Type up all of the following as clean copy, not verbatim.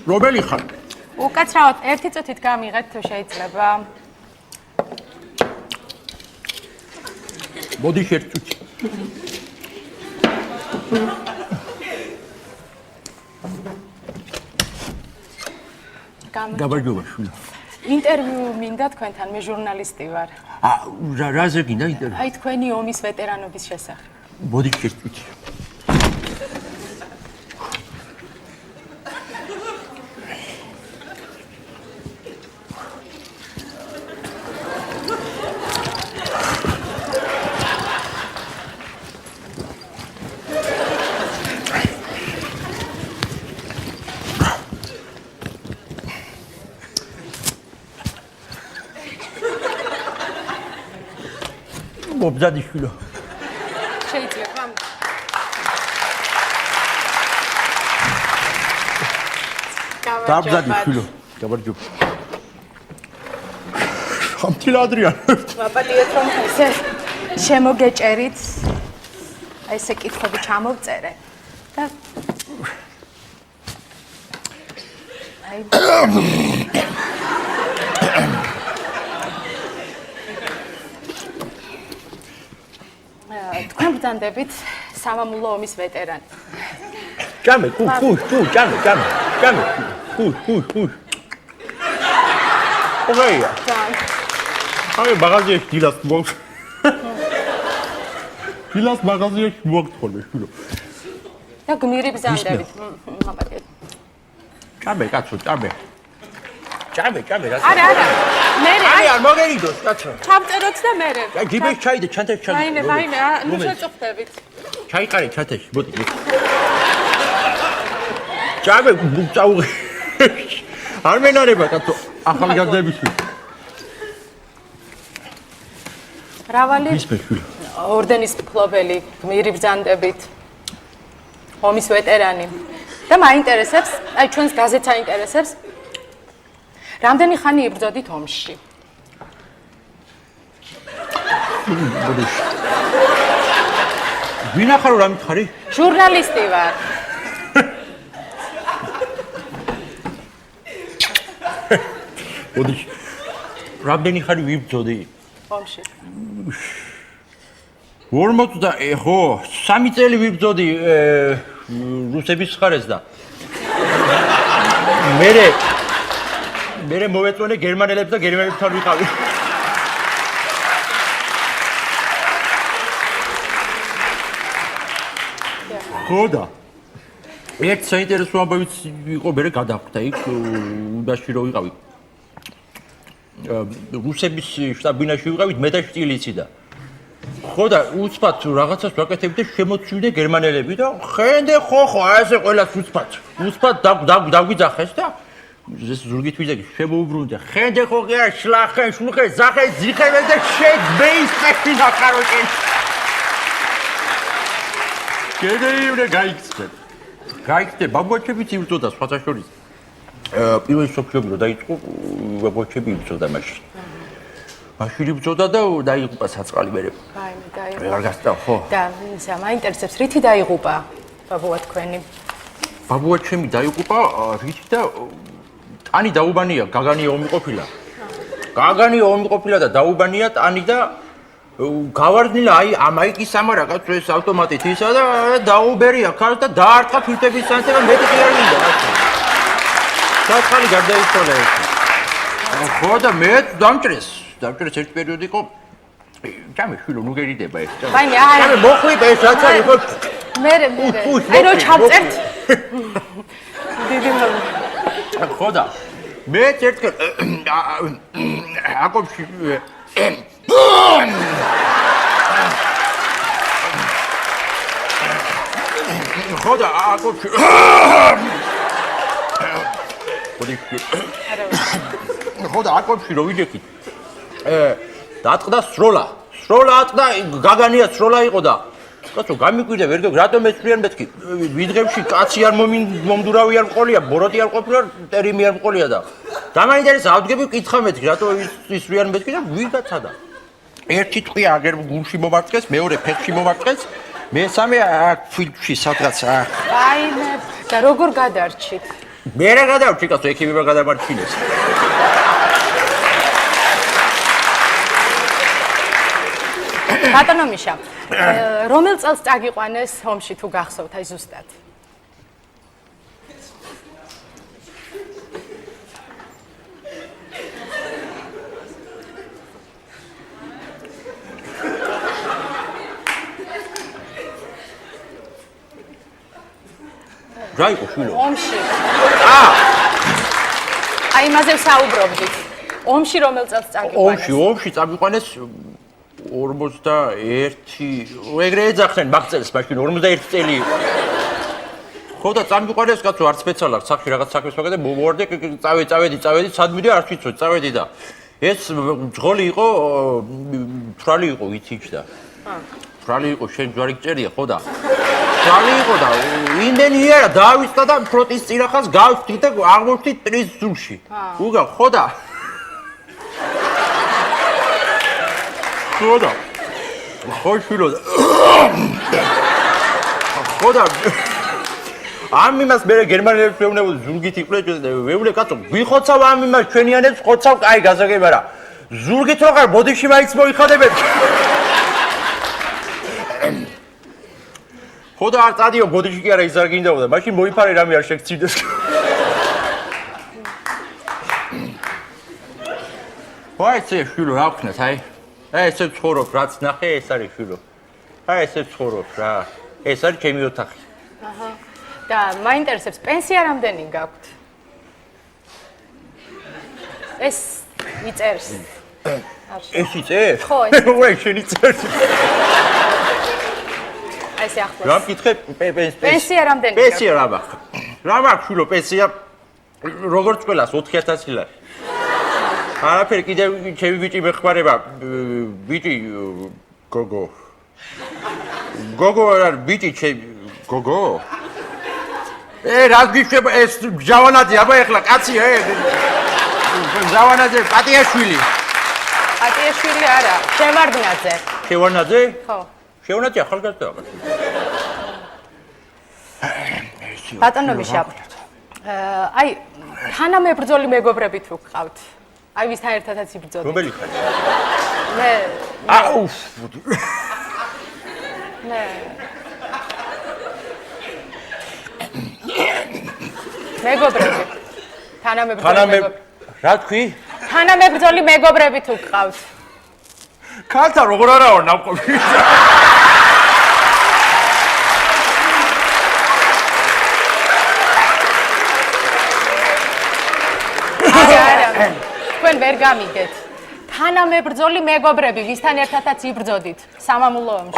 რომელი ხარ? უკაცრავად ერთი წუთით გამიღეთ თუ შეიძლება. მოდი ერთ წუთი. გამარჯობა შვილო. ინტერვიუ მინდა თქვენთან, მე ჟურნალისტი ვარ. რაზე გინდა ინტერვიუ? აი თქვენი ომის ვეტერანობის შესახებ. მოდი ერთ წუთი. მობზადიშვილო. შეიძლება. გამარჯობა. გამარჯობა. ხამთილა ადრიან. ვაპატიეთ რომ ესე შემოგეჭერით. აი ესე კითხვები ჩამოვწერე და აი თქვენ ბრძანდებით სამამულო ომის ვეტერანი. ჭამე, ჭამე. ოკეია. აი მაღაზიაში დილას მოაქვს. დილას მაღაზიაში მოაქვს ხოლმე, შვილო. და გმირი ბრძანდებით. მაპატიეთ. ჭამე, კაცო, ჭამე. ჭამე, რა. არა. მე არ მოგერიდოს, კაცო. ჩამწეროთ და მე. აი გიბეში ჩაიდე, ჩანთაში ჩაიდე. ვაიმე, ნუ შეწუხდებით. ჩაიყარე ჩანთაში, მოდი. ჭამე, წაუღე. არ მენარება, კაცო, ახალგაზრდების. რავალი ორდენის მფლობელი, გმირი ბრძანდებით, ომის ვეტერანი. და მაინტერესებს, აი ჩვენს გაზეთს აინტერესებს, რამდენი ხანი იბრძოდით ომში? ვინ ახარო რა მითხარი? ჟურნალისტი ვარ. მოდი. რამდენი ხანი ვიბრძოდი? ომში. 40 ხო, 3 წელი ვიბრძოდი რუსების მხარეს და მე მოვეწონე გერმანელებს და გერმანელებთან ვიყავი. ხო და ერთ საინტერესო ამბავიც იყო მე გადახვდა იქ უდაში რო ვიყავი. რუსების შტაბ-ბინაში ვიყავით მე და შტილიცი და ხო და უცბად რაღაცას ვაკეთებდი და შემოწვივდნენ გერმანელები და ხენდე ხო ასე ყველას უცბად დაგვიძახეს და ეს ზურგით ვიძახი შემოუბრუნდა ხენდე ხო კი არა შლახენ შულხენ ზახენ ზიხენ და შეძბეის წეფინა ხაროჭენ კედეივნე გაიქცე ბაბუაჩებიც იბრძოდა სხვათა შორის პირველი მსოფლიო ომი დაიწყო ბაბუაჩები იბრძოდა მაშინ მაშინ იბრძოდა და დაიღუპა საწყალი მერე აიმე დაიღუპა ვეღარ გასწავ ხო და ისა მაინტერესებს რითი დაიღუპა ბაბუა თქვენი ბაბუა ჩემი დაიღუპა რითი და ტანი დაუბანია გაგანი ომი ყოფილა და დაუბანია ტანი და გავარდნილა აი ამაიკის სამარაკაც ეს ავტომატით ისა და დაუბერია ქარს და დაარტყა ფილტების სანთება მეტი კი არ მინდა საწყალი გარდაიცვალა ეს ხო და მე დამჭრეს ერთ პერიოდი იყო ჭამე შვილო ნუ გერიდება ეს ვაიმე არა მოხვიდა ეს რაც არის ხო მე აი რო ჩავწერთ დიდი ხო და მე ერთგან აკობში ხო და აკობში ხო და აკობში რო ვიჯექით დაწყდა სროლა აწყდა გაგანია სროლა იყო და კაცო გამიკვირდა ვერ გეგ რატომ ეცვლიან მეთქი ვიდღებში კაცი არ მომდურავი არ მყოლია ბოროტი არ ყოფილა ტერიმი არ მყოლია და დამაინტერესა ავდგები ვკითხა მეთქი რატო ისვრიან მეთქი და ვინ გაცადა ერთი ტყვია აგერ გულში მომარწყეს, მეორე ფეხში მომარწყეს, მესამე აქ ფილში სადღაც აქ. აიმე და როგორ გადარჩით? მე რა გადავჭი კაცო, ექიმებმა გადამარჩინეს. ბატონო მიშა, რომელ წელს წაგიყვანეს ომში თუ გახსოვთ, აი ზუსტად? რა იყო შვილო? ომში. აი იმაზე ვსაუბრობდით. ომში რომელ წელს წაგიყვანეს? ომში წამიყვანეს 41 ეგრე ეძახდნენ მაგ წელს, მაშინ 41 წელი იყო. ხო და წამიყვანეს კაცო, არც სპეციალურად სახში რაღაც საქმეს ვაკეთე, მოვარდე, წავედი, სადმიდე არ ვიცოდი, წავედი და ეს ძღოლი იყო, თვრალი იყო, ვიციჩდა. თვრალი იყო, შენ ჯვარი გწერია, ხო და თვრალი იყო და იმდენი არა დავისწა და ფროტის წირახას გავშთით და აღმოჩნდით ტრის ზურში. უგა, ხო და ხო და ამ იმას მე გერმანელებს ვეუბნებოდი ზურგით იყვნენ ვეუბნე კაცო ვიხოცავ ამ იმას ჩვენიანებს ხოცავ კაი გასაგები არა ზურგით რო ხარ ბოდიში მაინც მოიხადებები ხო და არ წადიო ბოდიში კი არა ის არ გინდაოდა მაშინ მოიფარე რამე არ შეგცინდეს ვაი ეს შვილო რა ვქნათ აი ესე ცხოვრობ რაც ნახე ეს არის შვილო აი ესე ცხოვრობ რა ეს არის ჩემი ოთახი აჰა და მაინტერესებს პენსია რამდენი გაქვთ ეს იწერს ეს იწერს ხო ეს ვაი შენი წერს აი ეს ახლოს რა მკითხე პენსია რამდენი პენსია რა მაქვს რა მაქვს შვილო პენსია როგორც ყველას 4000 ლარი არაფერი კიდევ ჩემი ბიჭი მეხმარება ბიჭი გოგო არ ბიჭი ჩემი გოგო რაც გიშვება ეს ჯავანაძე აბა ეხლა კაცია ჯავანაძე პატიაშვილი არა შევარდნაძე ხო შევარდნაძე ახალგაზრდაა ბატონო მიშა აი თანამებრძოლი მეგობრები თუ გყავთ აი ვისთან ერთადაც იბრძოდით რომელი ხარ მე აუ მე მეგობრები თანამებრძოლი რა თქვი თანამებრძოლი მეგობრები თუ გყავთ ქალთა როგორ არაო ნავყოფი არა თქვენ ვერ გამიგეთ თანამებრძოლი მეგობრები ვისთან ერთადაც იბრძოდით სამამულო ომში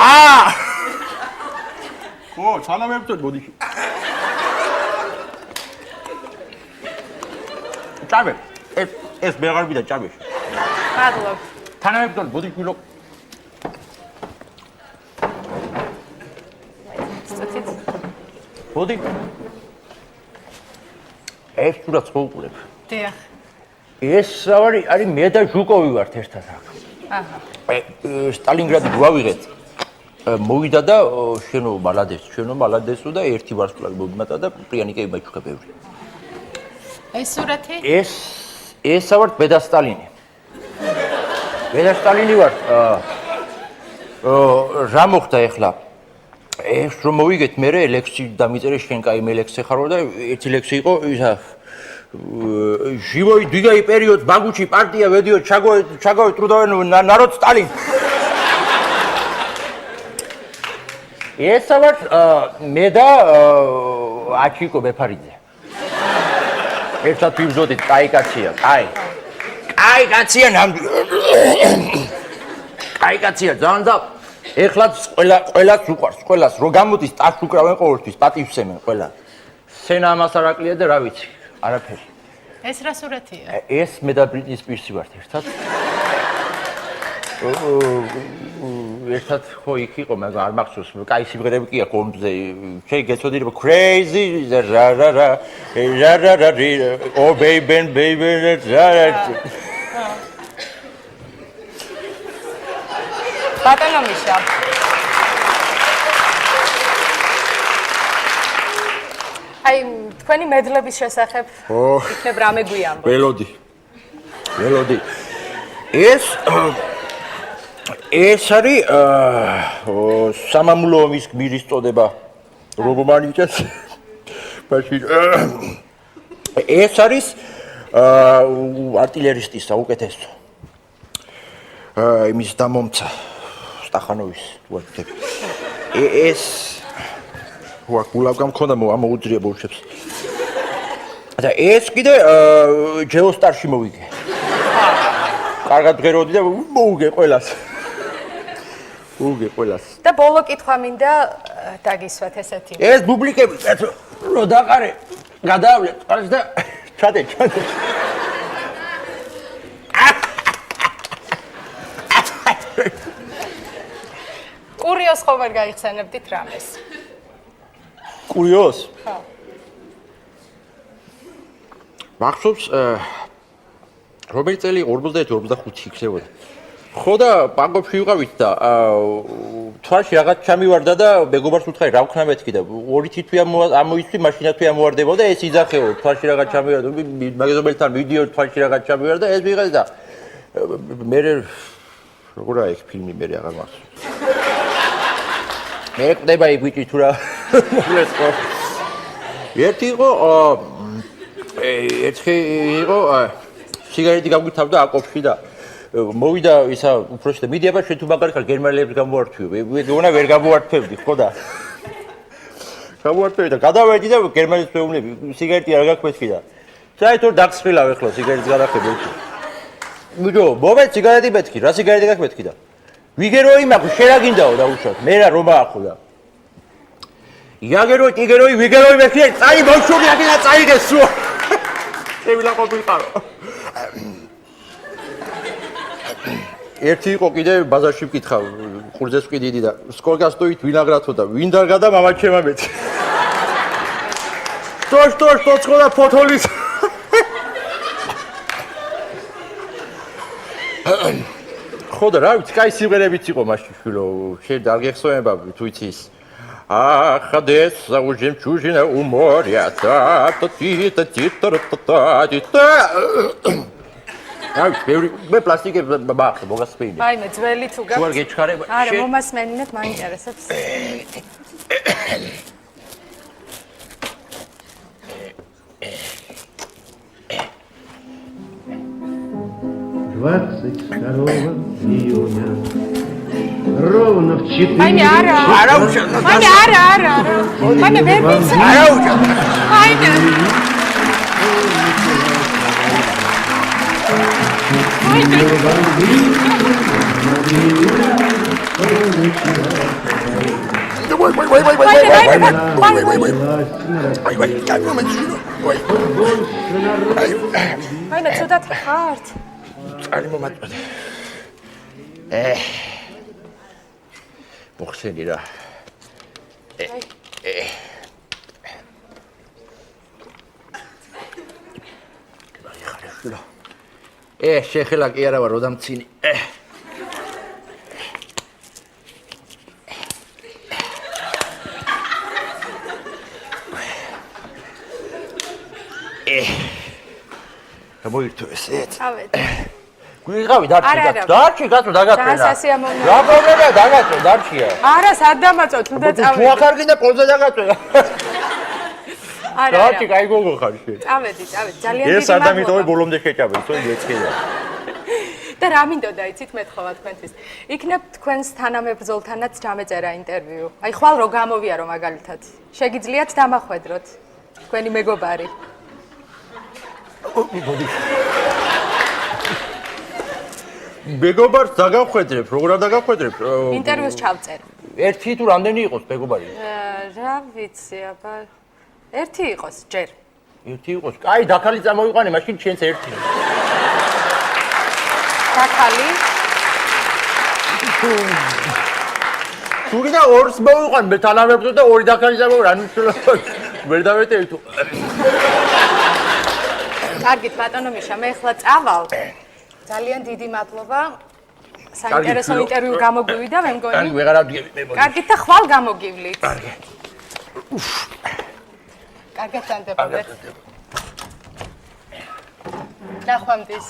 ხო თანამებრძოლი ბოდიში ჭამე ეს მეღარბი და ჭამე მადლობ თანამებრძოლი ბოდიში ლო ბოდი ეს თუ რა ცხოვრობ დიახ ეს არის მე და ჟუკოვი ვართ ერთად აქ აჰა სტალინგრადი გვავიღეთ მოვიდა და შენო მალადესო და ერთი ვარსკვლავი მომიმატა და პრიანიკები მაჩუქა ბევრი ეს სურათი ეს ვართ მე და სტალინი ვართ რა მოხდა ეხლა ეს რომ მოვიგეთ მე ლექსი დამიწერე შენ კაი მე ლექსი ხარო და ერთი ლექსი იყო ისა живой двигай период багучий партия ведет шаговой трудовой народ Сталин. Это вот меда ачико бепаридзе. Это пивзодит кайкация. Кайкация нам. Кайкация ზანდა ეხლა ყველას უყარს ყველას რო გამოდის ტაშ უკრავენ ყოველთვის პატივსემენ ყველა. სენა ამას არ აკლია და რა ვიცი. არაფერი. ეს რა სურათია? ეს მე და ბრიტნი სპირსი ვართ ერთად. ერთად ხო იქ იყო, მაგრამ არ მახსოვს, კაი სიმღერები კი აქვს ომზე. შენ გეცოდი რომ crazy ra oh baby ბატონო მიშა. აი, თქვენი მედლების შესახებ იქნებ რამე გვიამბო. ველოდი. ეს არის სამამულო ომის გმირის წოდება. როგორ მაშინ ეს არის артиллеристის საუკეთესო. იმის დამომცა სტახანოვის ვაკეთებ. ეს ვაკულავ გამქონდა მოუძრია ბოლშებს. და ეს კიდე ჯეოსტარში მოვიგე. კარგად ღეროდი და მოუგე ყველას. და ბოლო კითხვა მინდა დაგისვათ ესეთი. ეს პუბლიკები კაცო რო დაყარე გადავლე წყალს და ჩადე. კურიოს ხომ არ გაიხსენებდით რამეს? კურიოს? ხო. მახსოვს რომელი წელი 42-45 იქნებოდა. ხო და ბანკებში ვიყავით და თვალში რაღაც ჩამივარდა და მეგობარს უთხრა რა ვქნა მეთქი და ორი თითვი ამოიწვი მაშინათვე ამოვარდებოდა ეს იძახეო თვალში რაღაც ჩამივარდა მეგობართან ვიდეო თვალში რაღაც ჩამივარდა ეს ვიღეს და მე როგორ აი ფილმი მე აღარ მახსოვს მე ყდება იქ ვიჭი თუ რა ერთი იყო სიგარეტი გავგითავდა აკოფში და მოვიდა ისა უბრალოდ და მიდიაბა შენ თუ მაგარი ხარ გერმანელებს გამოვართვიო ვეღონა ვერ გამოვართვებდი ხო და გამოვართვები და გადავედი და გერმანელებს ვეუბნები სიგარეტი არ გაქვს მეთქი და საერთოდ დაგსხილავ ეხლა სიგარეტის გადახდება მიჯო მომე სიგარეტი მეთქი რა სიგარეტი გაქვს მეთქი და ვიგეროი მაქვს შენ რა გინდაო დაუშვათ მე რა რომა ახო და იაგეროი ტიგეროი ვიგეროი მეთქი წაი ბავშვი აქედა წაიგე სულ შევილა ყოფილიყარო ერთი იყო კიდე ბაზარში ვკითხავ ყურძეს ვკიდი და სკოლგასტოით ვინაგრათო და ვინ დარგა და მამა ჩემა მეთქი შტო სკოლა ფოთოლის ხო და რა ვიცი კაი სიმღერებიც იყო მაშინ შვილო შენ დაგეხსოვნება თუ იცი ის Одесса уже жемчужина у моря, მე პლასტიკი ბახე მოგასწრები. აი მე ძველი თუ გაქვს. თუ არ გეჩქარება. არა, მომასმენინეთ, მაინტერესებს. Ровно в 4 Маме, ара. Маме, ара. Маме, вернись. Маме. Маме, сюда ты хард. Али момატყდა. მოხსენი რა. შეხელა კი არა ვარ რო დამცინი. გამოირთო ესეც. ავედი. გვიყავი დარჩი კაცო დაგაწერა. რა პრობლემაა დაგაწო დარჩია. არა, სად დამაწო თუ და წავედი. თუ ახარ გინდა პოლზე დაგაწერა. არა. დარჩი კაი გოგო ხარ შენ. წავედი, ძალიან დიდი ეს ადამიანები ბოლომდე შეჭაბენ, თო ეცქედა. და რა მინდოდა იცით მეთხოვა თქვენთვის. იქნებ თქვენს თანამებრძოლთანაც ჩამეწერა ინტერვიუ. აი ხვალ რო გამოვიარო მაგალითად. შეგიძლიათ დამახვედროთ თქვენი მეგობარი. მეგობარს დაგახვედრებ, როგორ არ დაგახვედრებ? ინტერვიუს ჩავწერ. ერთი თუ რამდენი იყოს მეგობარი? რა ვიცი, აბა ერთი იყოს, ჯერ. ერთი იყოს. კაი, დაქალი წამოვიყვანე, მაშინ ჩვენც ერთი. დაქალი? თუ გინდა ორს მოვიყვან, მე თანამებრძოლ და ორი დაქალი წამოვიყვან, ანუ ვერ დავეტევი თუ. კარგით, ბატონო მიშა, მე ახლა წავალ. ძალიან დიდი მადლობა. საინტერესო ჩვილო. ინტერვიუ გამოგვივიდა მე კარგი, მგონი. ვეღარ ავდგები მე მოდი. კარგით და ხვალ გამოგივლით. კარგი. კარგად წამდებოდეთ. ნახვამდის.